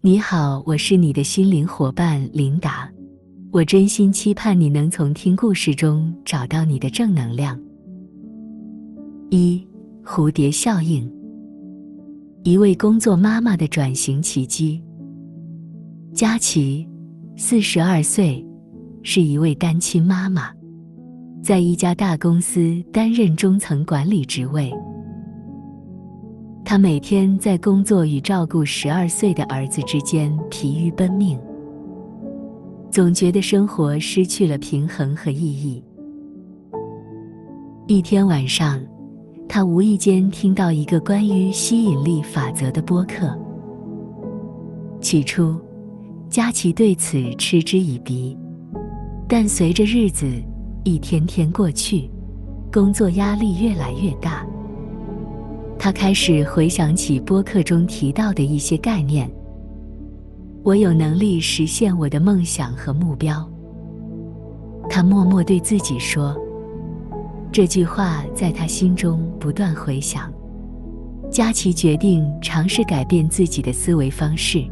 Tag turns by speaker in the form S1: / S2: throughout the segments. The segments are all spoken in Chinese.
S1: 你好，我是你的心灵伙伴琳达。我真心期盼你能从听故事中找到你的正能量。蝴蝶效应，一位工作妈妈的转型奇迹。佳琪，42岁，是一位单亲妈妈，在一家大公司担任中层管理职位。她每天在工作与照顾12岁的儿子之间疲于奔命，总觉得生活失去了平衡和意义。一天晚上，她无意间听到一个关于吸引力法则的播客。起初，佳琪对此嗤之以鼻，但随着日子一天天过去，工作压力越来越大。他开始回想起播客中提到的一些概念。我有能力实现我的梦想和目标。他默默对自己说，这句话在他心中不断回响。佳琪决定尝试改变自己的思维方式。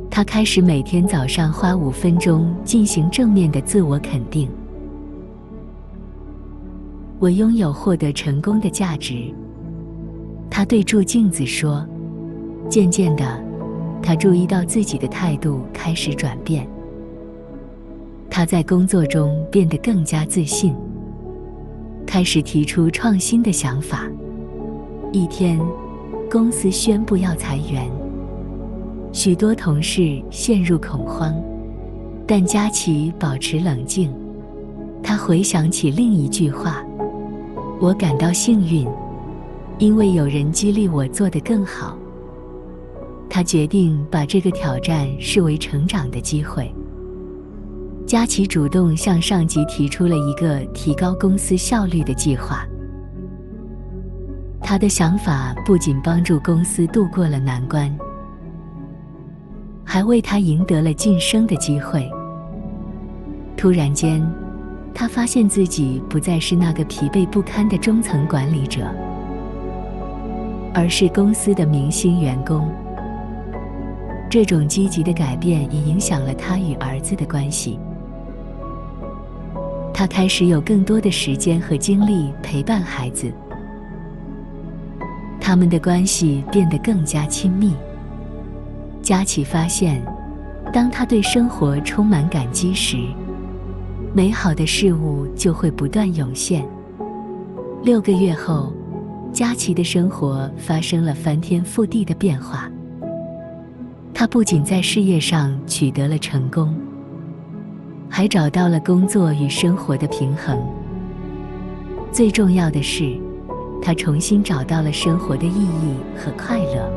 S1: 他开始每天早上花5分钟进行正面的自我肯定。我拥有获得成功的价值。他对住镜子说。渐渐的，他注意到自己的态度开始转变。他在工作中变得更加自信，开始提出创新的想法。一天，公司宣布要裁员，许多同事陷入恐慌，但佳琪保持冷静。他回想起另一句话，我感到幸运，因为有人激励我做得更好。他决定把这个挑战视为成长的机会。佳琪主动向上级提出了一个提高公司效率的计划。他的想法不仅帮助公司度过了难关，还为他赢得了晋升的机会。突然间，他发现自己不再是那个疲惫不堪的中层管理者，而是公司的明星员工。这种积极的改变也影响了他与儿子的关系。他开始有更多的时间和精力陪伴孩子，他们的关系变得更加亲密。佳琪发现，当他对生活充满感激时，美好的事物就会不断涌现。6个月后，佳琪的生活发生了翻天覆地的变化。他不仅在事业上取得了成功，还找到了工作与生活的平衡。最重要的是，他重新找到了生活的意义和快乐。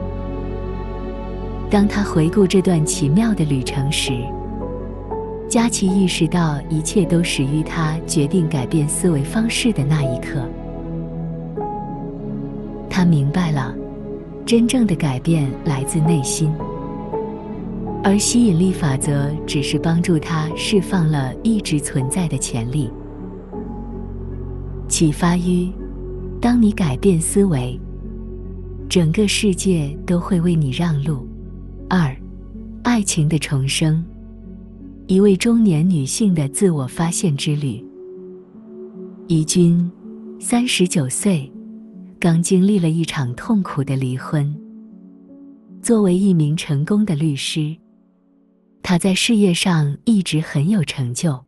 S1: 当他回顾这段奇妙的旅程时，佳琪意识到一切都始于他决定改变思维方式的那一刻。他明白了，真正的改变来自内心，而吸引力法则只是帮助他释放了一直存在的潜力。启发于：当你改变思维，整个世界都会为你让路。爱情的重生，一位中年女性的自我发现之旅。怡君，39岁，刚经历了一场痛苦的离婚。作为一名成功的律师，他在事业上一直很有成就，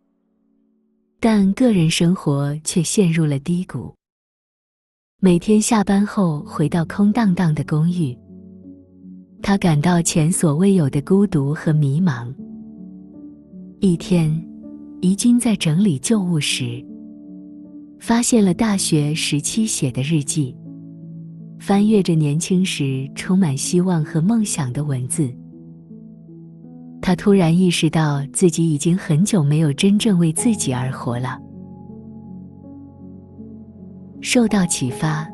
S1: 但个人生活却陷入了低谷。每天下班后回到空荡荡的公寓，他感到前所未有的孤独和迷茫。一天，怡君在整理旧物时，发现了大学时期写的日记，翻阅着年轻时充满希望和梦想的文字。他突然意识到自己已经很久没有真正为自己而活了。受到启发，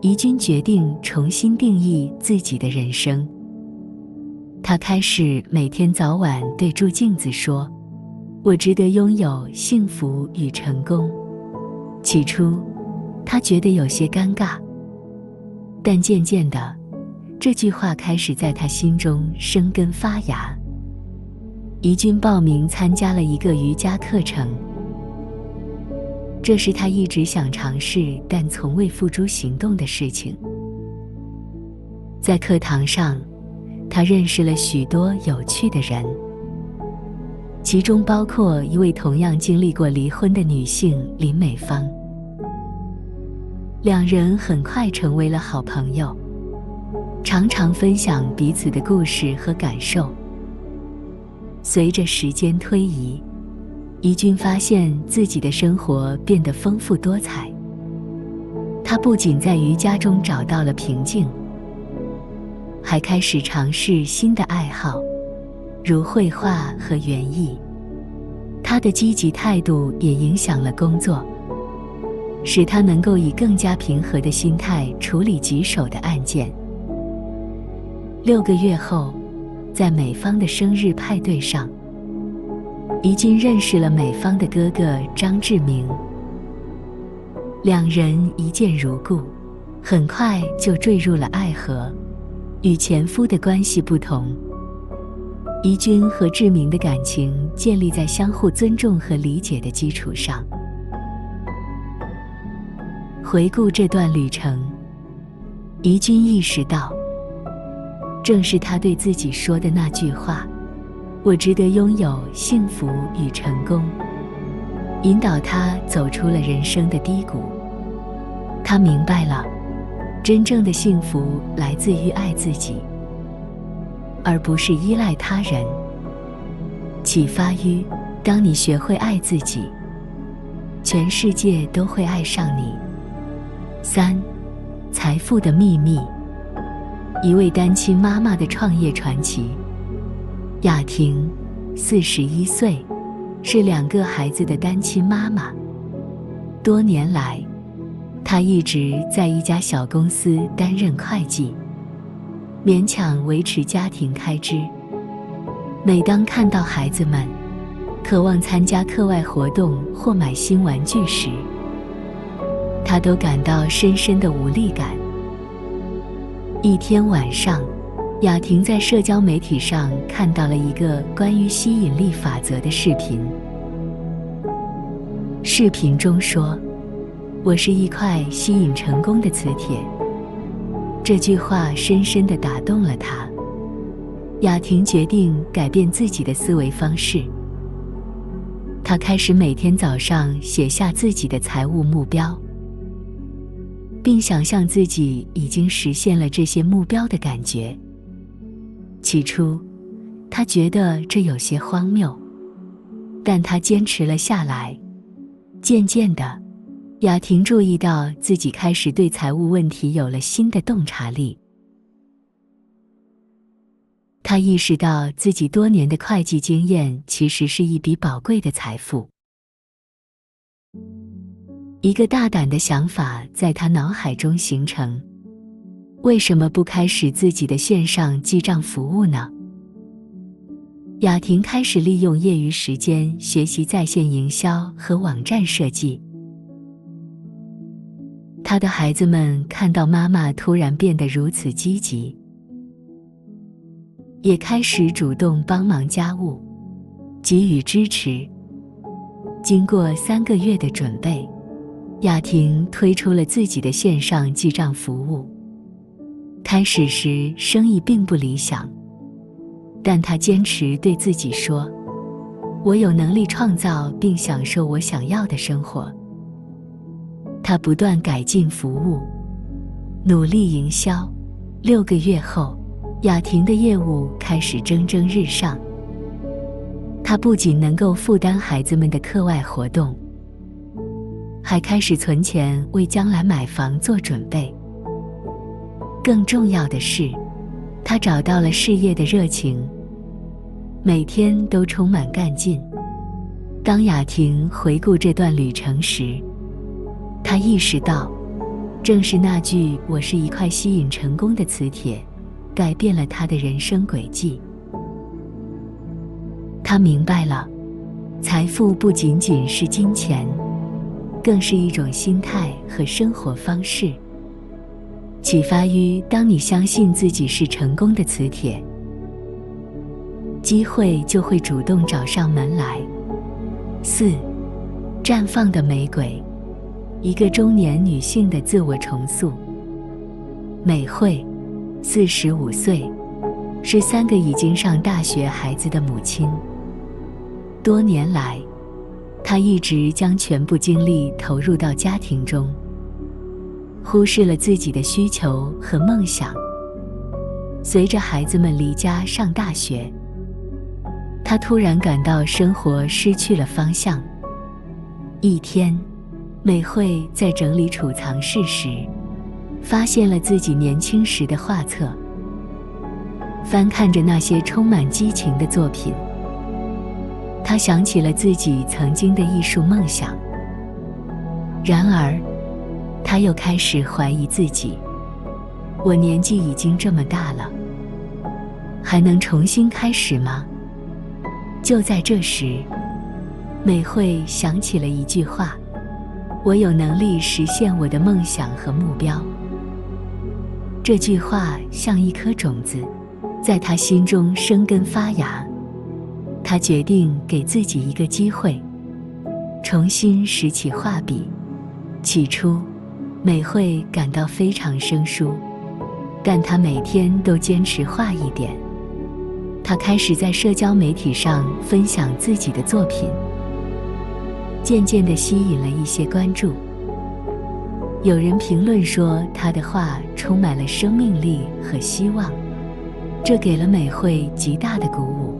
S1: 怡君决定重新定义自己的人生。他开始每天早晚对住镜子说，我值得拥有幸福与成功。起初，他觉得有些尴尬，但渐渐的，这句话开始在他心中生根发芽。怡君报名参加了一个瑜伽课程，这是他一直想尝试但从未付诸行动的事情。在课堂上，他认识了许多有趣的人，其中包括一位同样经历过离婚的女性林美芳。两人很快成为了好朋友，常常分享彼此的故事和感受。随着时间推移，怡君发现自己的生活变得丰富多彩。他不仅在瑜伽中找到了平静，还开始尝试新的爱好，如绘画和园艺。他的积极态度也影响了工作，使他能够以更加平和的心态处理棘手的案件。6个月后，在美芳的生日派对上，怡君认识了美芳的哥哥张志明。两人一见如故，很快就坠入了爱河。与前夫的关系不同，怡君和志明的感情建立在相互尊重和理解的基础上。回顾这段旅程，怡君意识到，正是他对自己说的那句话：“我值得拥有幸福与成功”，引导他走出了人生的低谷。他明白了，真正的幸福来自于爱自己，而不是依赖他人。启发于：当你学会爱自己，全世界都会爱上你。3. 财富的秘密。一位单亲妈妈的创业传奇。雅婷，41岁，是2个孩子的单亲妈妈。多年来，她一直在一家小公司担任会计，勉强维持家庭开支。每当看到孩子们渴望参加课外活动或买新玩具时，她都感到深深的无力感。一天晚上，雅婷在社交媒体上看到了一个关于吸引力法则的视频。视频中说：“我是一块吸引成功的磁铁。”这句话深深地打动了她。雅婷决定改变自己的思维方式。她开始每天早上写下自己的财务目标，并想象自己已经实现了这些目标的感觉。起初，她觉得这有些荒谬，但她坚持了下来。渐渐的，雅婷注意到自己开始对财务问题有了新的洞察力。她意识到自己多年的会计经验其实是一笔宝贵的财富。一个大胆的想法在她脑海中形成：为什么不开始自己的线上记账服务呢？雅婷开始利用业余时间学习在线营销和网站设计。她的孩子们看到妈妈突然变得如此积极，也开始主动帮忙家务，给予支持。经过3个月的准备，雅婷推出了自己的线上记账服务。开始时生意并不理想，但她坚持对自己说：“我有能力创造并享受我想要的生活。”她不断改进服务，努力营销。6个月后，雅婷的业务开始蒸蒸日上。她不仅能够负担孩子们的课外活动，还开始存钱为将来买房做准备。更重要的是，她找到了事业的热情，每天都充满干劲。当雅婷回顾这段旅程时，她意识到，正是那句“我是一块吸引成功的磁铁”改变了她的人生轨迹。她明白了，财富不仅仅是金钱，更是一种心态和生活方式。启发于当你相信自己是成功的磁铁，机会就会主动找上门来。4. 绽放的玫瑰，一个中年女性的自我重塑。美惠，45岁，是3个已经上大学孩子的母亲。多年来，她一直将全部精力投入到家庭中，忽视了自己的需求和梦想。随着孩子们离家上大学，她突然感到生活失去了方向。一天，美惠在整理储藏室时，发现了自己年轻时的画册。翻看着那些充满激情的作品，她想起了自己曾经的艺术梦想。然而，她又开始怀疑自己，我年纪已经这么大了，还能重新开始吗？就在这时，美惠想起了一句话：我有能力实现我的梦想和目标。这句话像一颗种子，在她心中生根发芽。她决定给自己一个机会，重新拾起画笔。起初，美惠感到非常生疏，但她每天都坚持画一点。她开始在社交媒体上分享自己的作品，渐渐地吸引了一些关注。有人评论说她的画充满了生命力和希望，这给了美惠极大的鼓舞。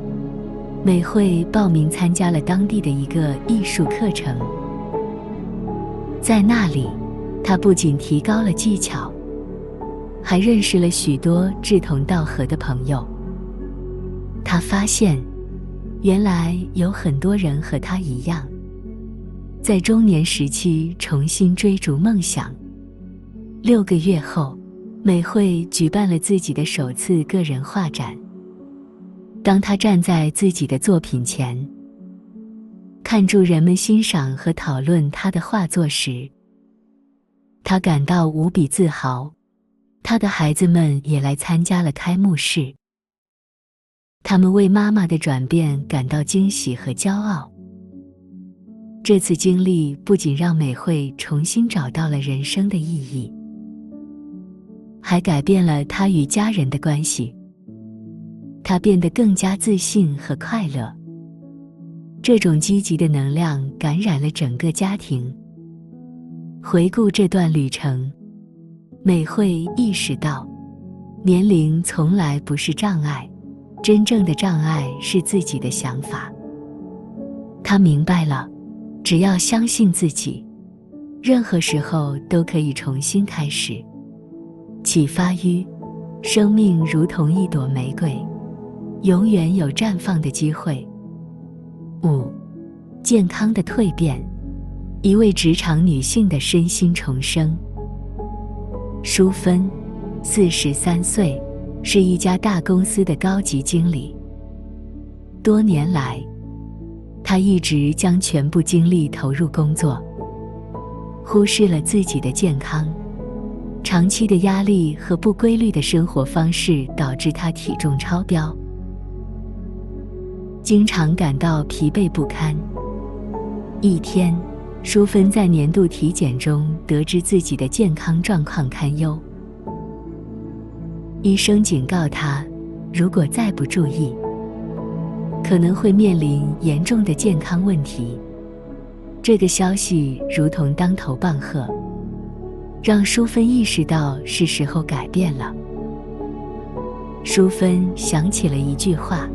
S1: 美惠报名参加了当地的一个艺术课程，在那里，她不仅提高了技巧，还认识了许多志同道合的朋友。她发现，原来有很多人和她一样，在中年时期重新追逐梦想。6个月后，美惠举办了自己的首次个人画展。当她站在自己的作品前，看住人们欣赏和讨论她的画作时，她感到无比自豪。她的孩子们也来参加了开幕式，他们为妈妈的转变感到惊喜和骄傲。这次经历不仅让美惠重新找到了人生的意义，还改变了她与家人的关系。她变得更加自信和快乐。这种积极的能量感染了整个家庭。回顾这段旅程，美惠意识到，年龄从来不是障碍，真正的障碍是自己的想法。她明白了，只要相信自己，任何时候都可以重新开始。启发于：生命如同一朵玫瑰，永远有绽放的机会。5. 健康的蜕变，一位职场女性的身心重生。淑芬，43岁，是一家大公司的高级经理。多年来，她一直将全部精力投入工作，忽视了自己的健康。长期的压力和不规律的生活方式导致她体重超标，经常感到疲惫不堪。一天，淑芬在年度体检中得知自己的健康状况堪忧。医生警告她，如果再不注意，可能会面临严重的健康问题。这个消息如同当头棒喝，让淑芬意识到是时候改变了。淑芬想起了一句话：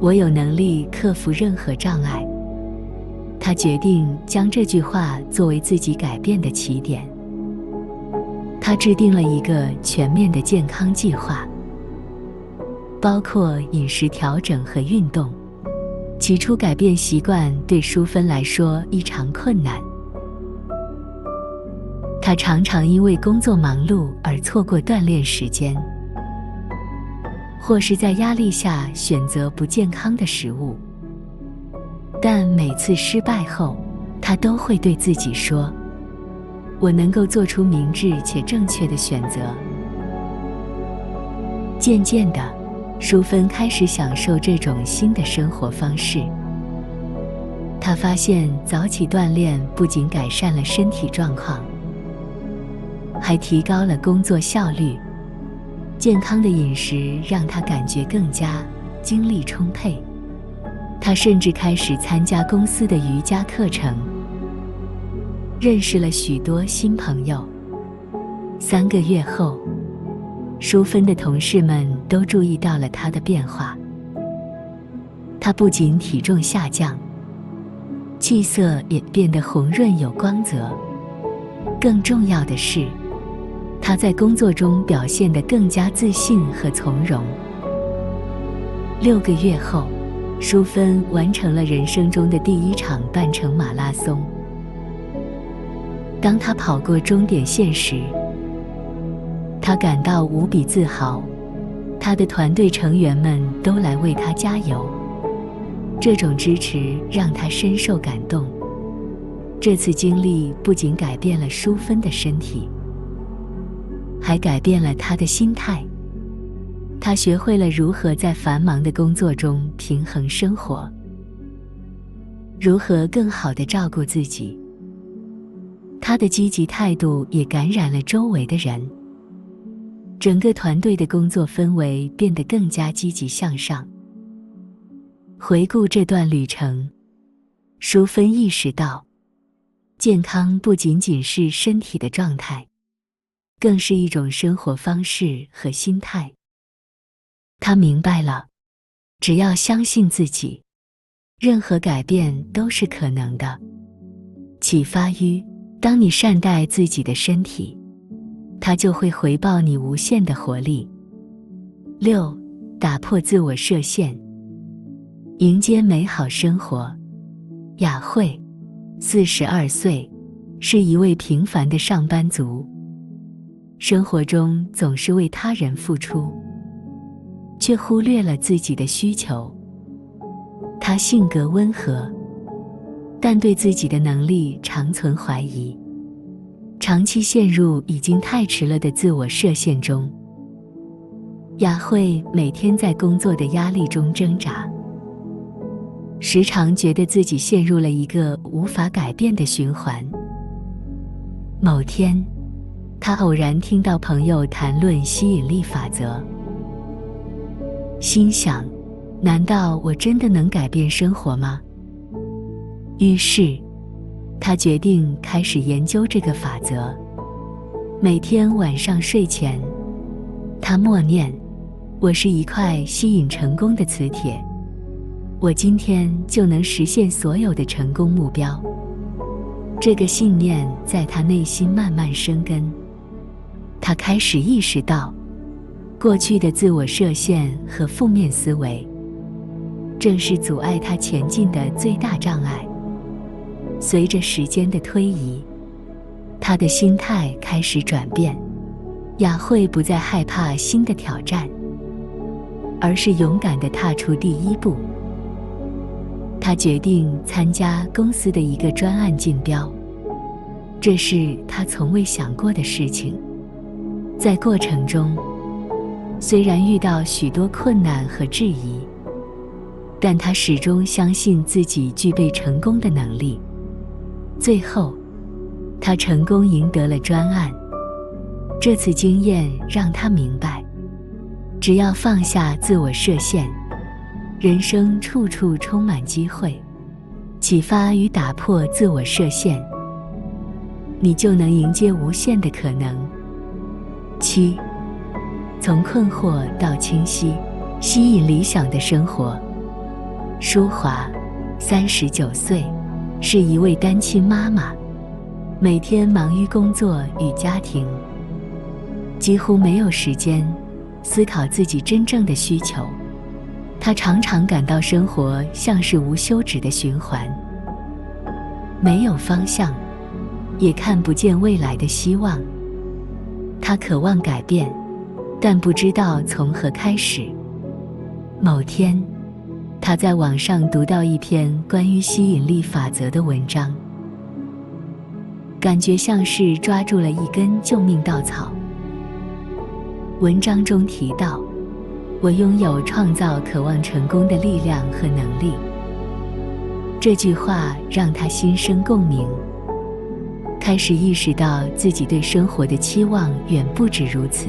S1: 我有能力克服任何障碍。她决定将这句话作为自己改变的起点。她制定了一个全面的健康计划，包括饮食调整和运动。起初改变习惯对淑芬来说异常困难，她常常因为工作忙碌而错过锻炼时间，或是在压力下选择不健康的食物。但每次失败后，她都会对自己说：我能够做出明智且正确的选择。渐渐的，淑芬开始享受这种新的生活方式。她发现早起锻炼不仅改善了身体状况，还提高了工作效率。健康的饮食让她感觉更加精力充沛。她甚至开始参加公司的瑜伽课程，认识了许多新朋友。3个月后，淑芬的同事们都注意到了她的变化。她不仅体重下降，气色也变得红润有光泽。更重要的是，她在工作中表现得更加自信和从容。6个月后，淑芬完成了人生中的第1场半程马拉松。当她跑过终点线时，她感到无比自豪。她的团队成员们都来为她加油，这种支持让她深受感动。这次经历不仅改变了淑芬的身体，还改变了她的心态。她学会了如何在繁忙的工作中平衡生活，如何更好地照顾自己。她的积极态度也感染了周围的人，整个团队的工作氛围变得更加积极向上。回顾这段旅程，淑芬意识到，健康不仅仅是身体的状态，更是一种生活方式和心态。她明白了，只要相信自己，任何改变都是可能的。启发于：当你善待自己的身体，它就会回报你无限的活力。6. 打破自我设限，迎接美好生活。雅慧，42岁，是一位平凡的上班族，生活中总是为他人付出，却忽略了自己的需求。他性格温和，但对自己的能力常存怀疑，长期陷入已经太迟了的自我设限中。雅慧每天在工作的压力中挣扎，时常觉得自己陷入了一个无法改变的循环。某天，她偶然听到朋友谈论吸引力法则，心想，难道我真的能改变生活吗？于是，她决定开始研究这个法则。每天晚上睡前，她默念：我是一块吸引成功的磁铁，我今天就能实现所有的成功目标。这个信念在她内心慢慢生根。她开始意识到，过去的自我设限和负面思维，正是阻碍她前进的最大障碍。随着时间的推移，她的心态开始转变。雅慧不再害怕新的挑战，而是勇敢地踏出第一步。她决定参加公司的一个专案竞标，这是她从未想过的事情。在过程中，虽然遇到许多困难和质疑，但她始终相信自己具备成功的能力。最后，她成功赢得了专案。这次经验让她明白，只要放下自我设限，人生处处充满机会。启发与打破自我设限，你就能迎接无限的可能。7. 从困惑到清晰，吸引理想的生活。舒华，39岁，是一位单亲妈妈，每天忙于工作与家庭，几乎没有时间思考自己真正的需求。她常常感到生活像是无休止的循环，没有方向，也看不见未来的希望。她渴望改变，但不知道从何开始。某天，她在网上读到一篇关于吸引力法则的文章。感觉像是抓住了一根救命稻草。文章中提到，我拥有创造渴望成功的力量和能力。这句话让他心生共鸣，开始意识到自己对生活的期望远不止如此。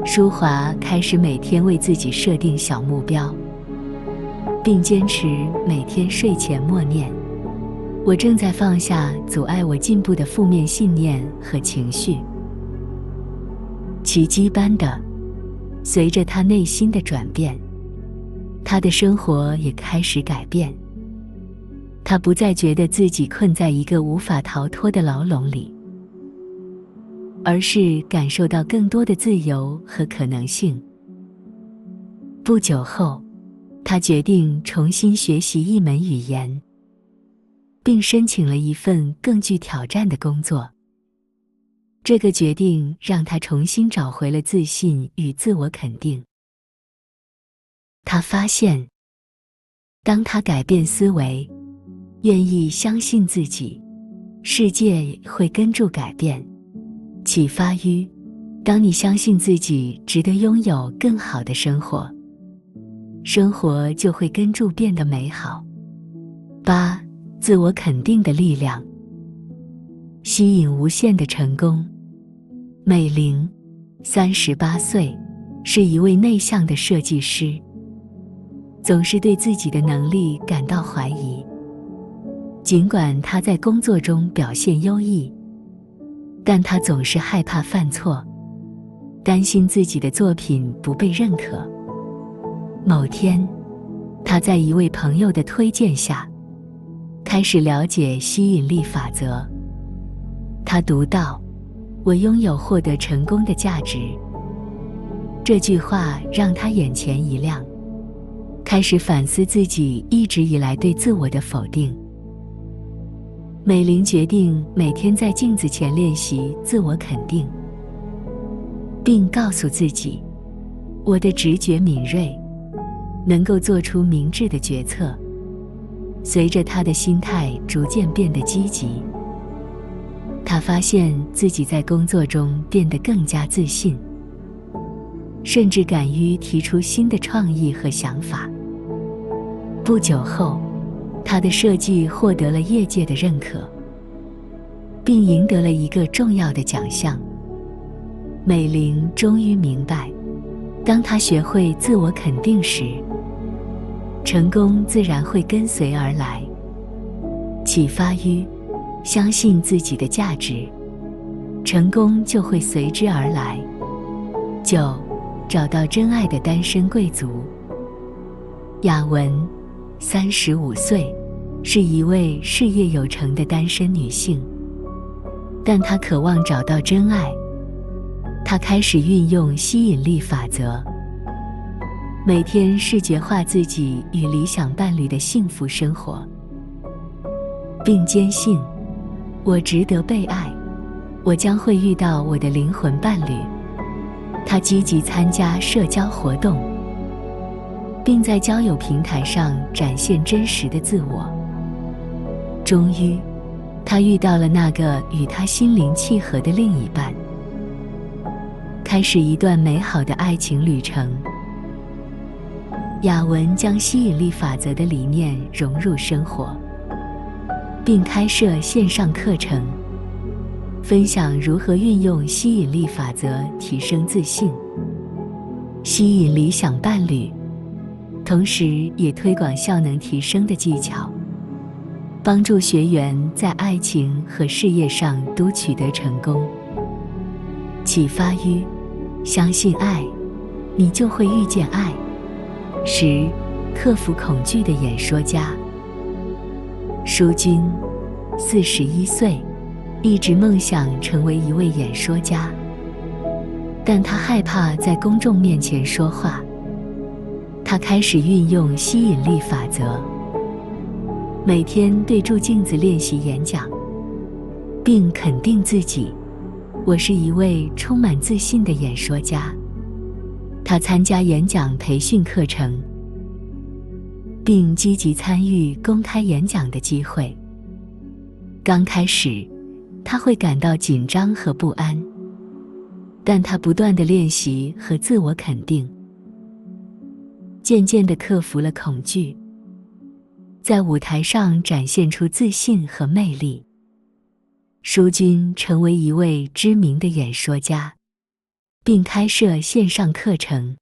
S1: 舒华开始每天为自己设定小目标，并坚持每天睡前默念：我正在放下阻碍我进步的负面信念和情绪。奇迹般的，随着他内心的转变，他的生活也开始改变。他不再觉得自己困在一个无法逃脱的牢笼里，而是感受到更多的自由和可能性。不久后，他决定重新学习一门语言，并申请了一份更具挑战的工作。这个决定让他重新找回了自信与自我肯定。他发现，当他改变思维，愿意相信自己，世界会跟着改变。启发于：当你相信自己值得拥有更好的生活，生活就会跟着变得美好。8. 自我肯定的力量，吸引无限的成功。美玲，38岁，是一位内向的设计师，总是对自己的能力感到怀疑。尽管他在工作中表现优异，但他总是害怕犯错，担心自己的作品不被认可。某天，他在一位朋友的推荐下，开始了解吸引力法则。他读到：我拥有获得成功的价值。这句话让他眼前一亮，开始反思自己一直以来对自我的否定。美玲决定每天在镜子前练习自我肯定，并告诉自己：我的直觉敏锐，能够做出明智的决策。随着他的心态逐渐变得积极，他发现自己在工作中变得更加自信，甚至敢于提出新的创意和想法。不久后，他的设计获得了业界的认可，并赢得了一个重要的奖项。美玲终于明白，当他学会自我肯定时，成功自然会跟随而来。启发于：相信自己的价值，成功就会随之而来。9. 找到真爱的单身贵族。雅文，35岁，是一位事业有成的单身女性，但她渴望找到真爱。她开始运用吸引力法则，每天视觉化自己与理想伴侣的幸福生活，并坚信：我值得被爱，我将会遇到我的灵魂伴侣。她积极参加社交活动，并在交友平台上展现真实的自我。终于，她遇到了那个与她心灵契合的另一半，开始一段美好的爱情旅程。雅文将吸引力法则的理念融入生活，并开设线上课程，分享如何运用吸引力法则提升自信、吸引理想伴侣，同时也推广效能提升的技巧，帮助学员在爱情和事业上都取得成功。启发于：相信爱，你就会遇见爱。10. 克服恐惧的演说家。淑君，41岁，一直梦想成为一位演说家，但他害怕在公众面前说话。他开始运用吸引力法则，每天对着镜子练习演讲，并肯定自己：我是一位充满自信的演说家。他参加演讲培训课程，并积极参与公开演讲的机会。刚开始，他会感到紧张和不安，但他不断地练习和自我肯定，渐渐地克服了恐惧，在舞台上展现出自信和魅力。淑君成为一位知名的演说家，并开设线上课程，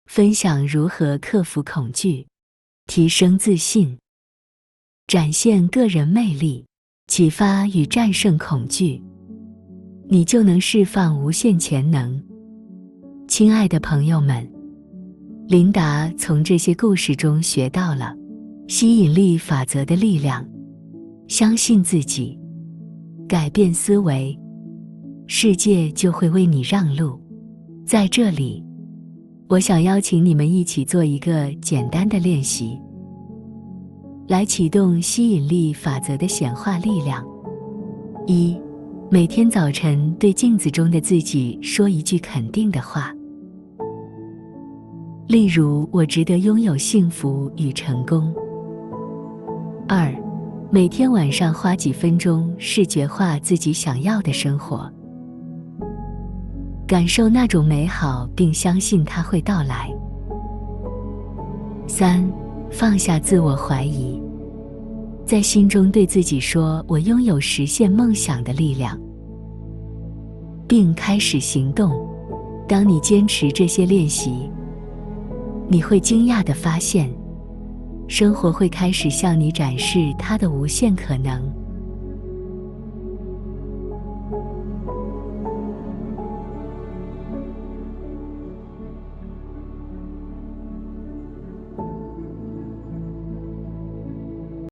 S1: 分享如何克服恐惧，提升自信，展现个人魅力，启发与战胜恐惧，你就能释放无限潜能。亲爱的朋友们，琳达从这些故事中学到了吸引力法则的力量，相信自己，改变思维，世界就会为你让路。在这里，我想邀请你们一起做一个简单的练习，来启动吸引力法则的显化力量。1. 每天早晨对镜子中的自己说一句肯定的话，例如我值得拥有幸福与成功。2. 每天晚上花几分钟视觉化自己想要的生活，感受那种美好并相信它会到来。3. 放下自我怀疑，在心中对自己说我拥有实现梦想的力量，并开始行动。当你坚持这些练习，你会惊讶地发现，生活会开始向你展示它的无限可能。